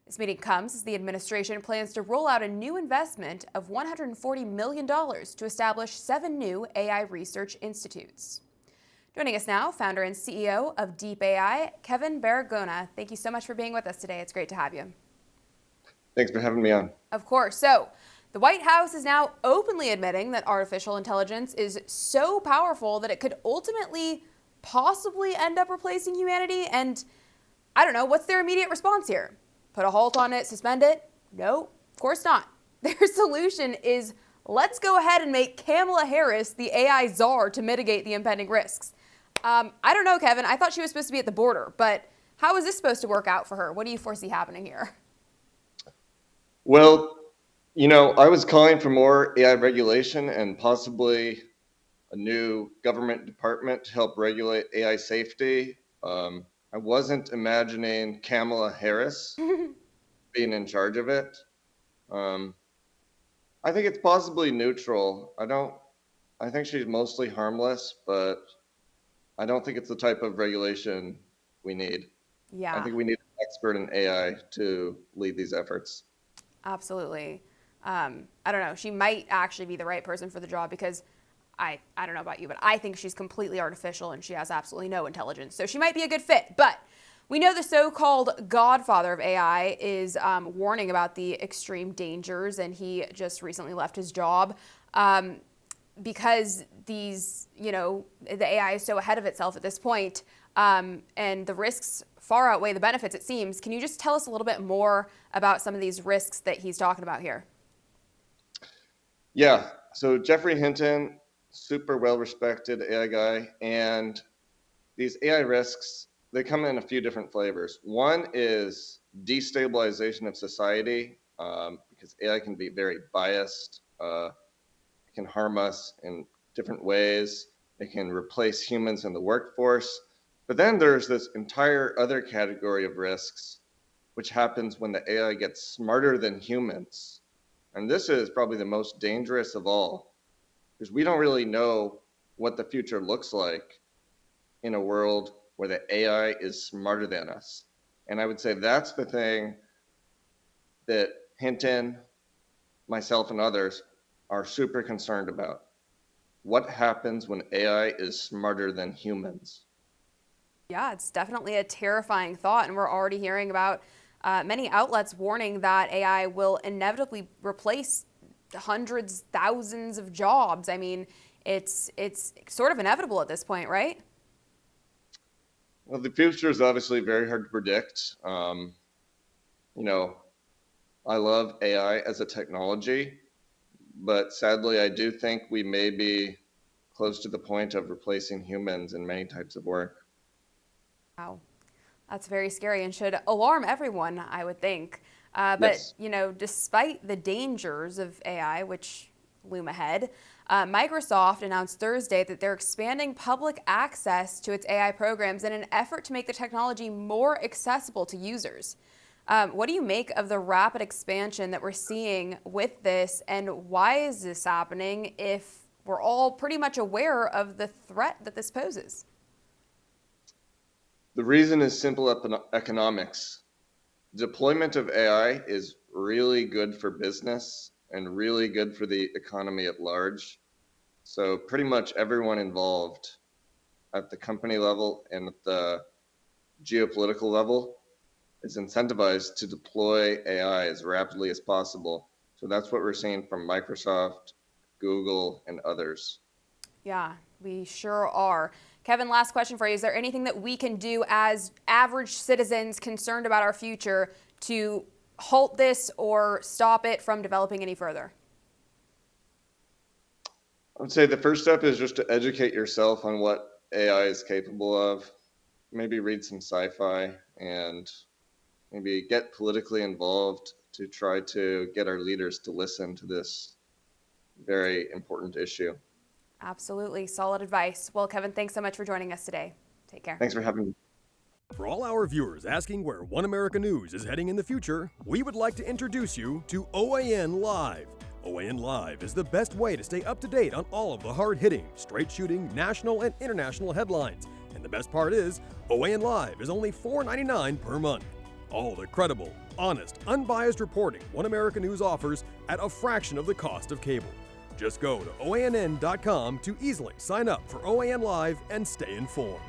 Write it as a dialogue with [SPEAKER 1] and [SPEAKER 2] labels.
[SPEAKER 1] This meeting comes as the administration plans to roll out a new investment of $140 million to establish 7 new AI research institutes. Joining us now, founder and CEO of Deep AI, Kevin Barragona. Thank you so much for being with us today. It's great to have you.
[SPEAKER 2] Thanks for having me on.
[SPEAKER 1] Of course. So, the White House is now openly admitting that artificial intelligence is so powerful that it could ultimately possibly end up replacing humanity. And I don't know, what's their immediate response here? Put a halt on it, suspend it? No, of course not. Their solution is, let's go ahead and make Kamala Harris the AI czar to mitigate the impending risks. I don't know, Kevin. I thought she was supposed to be at the border, but how is this supposed to work out for her? What do you foresee happening here?
[SPEAKER 2] Well, I was calling for more AI regulation and possibly a new government department to help regulate AI safety. I wasn't imagining Kamala Harris being in charge of it. I think it's possibly neutral. I think she's mostly harmless, but I don't think it's the type of regulation we need.
[SPEAKER 1] Yeah.
[SPEAKER 2] I think we need an expert in AI to lead these efforts.
[SPEAKER 1] Absolutely. I don't know. She might actually be the right person for the job because I don't know about you, but I think she's completely artificial and she has absolutely no intelligence. So she might be a good fit. But we know the so-called godfather of AI is warning about the extreme dangers, and he just recently left his job because the AI is so ahead of itself at this point, and the risks far outweigh the benefits, it seems. Can you just tell us a little bit more about some of these risks that he's talking about here?
[SPEAKER 2] Yeah, so Jeffrey Hinton, super well-respected AI guy, and these AI risks, they come in a few different flavors. One is destabilization of society, because AI can be very biased. It can harm us in different ways. It can replace humans in the workforce. But then there's this entire other category of risks, which happens when the AI gets smarter than humans. And this is probably the most dangerous of all, because we don't really know what the future looks like in a world where the AI is smarter than us. And I would say that's the thing that Hinton, myself, and others are super concerned about. What happens when AI is smarter than humans?
[SPEAKER 1] Yeah, it's definitely a terrifying thought, and we're already hearing about many outlets warning that AI will inevitably replace hundreds, thousands of jobs. I mean, it's sort of inevitable at this point, right?
[SPEAKER 2] Well, the future is obviously very hard to predict. I love AI as a technology, but sadly, I do think we may be close to the point of replacing humans in many types of work.
[SPEAKER 1] Wow, that's very scary and should alarm everyone, I would think.
[SPEAKER 2] Yes.
[SPEAKER 1] But, despite the dangers of AI, which loom ahead, Microsoft announced Thursday that they're expanding public access to its AI programs in an effort to make the technology more accessible to users. What do you make of the rapid expansion that we're seeing with this, and why is this happening if we're all pretty much aware of the threat that this poses?
[SPEAKER 2] The reason is simple economics. Deployment of AI is really good for business and really good for the economy at large. So pretty much everyone involved at the company level and at the geopolitical level is incentivized to deploy AI as rapidly as possible. So that's what we're seeing from Microsoft, Google, and others.
[SPEAKER 1] Yeah, we sure are. Kevin, last question for you. Is there anything that we can do as average citizens concerned about our future to halt this or stop it from developing any further?
[SPEAKER 2] I would say the first step is just to educate yourself on what AI is capable of. Maybe read some sci-fi and maybe get politically involved to try to get our leaders to listen to this very important issue.
[SPEAKER 1] Absolutely. Solid advice. Well, Kevin, thanks so much for joining us today. Take care.
[SPEAKER 2] Thanks for having me.
[SPEAKER 3] For all our viewers asking where One America News is heading in the future, we would like to introduce you to OAN Live. OAN Live is the best way to stay up to date on all of the hard-hitting, straight-shooting, national and international headlines. And the best part is, OAN Live is only $4.99 per month. All the credible, honest, unbiased reporting One America News offers at a fraction of the cost of cable. Just go to OANN.com to easily sign up for OAN Live and stay informed.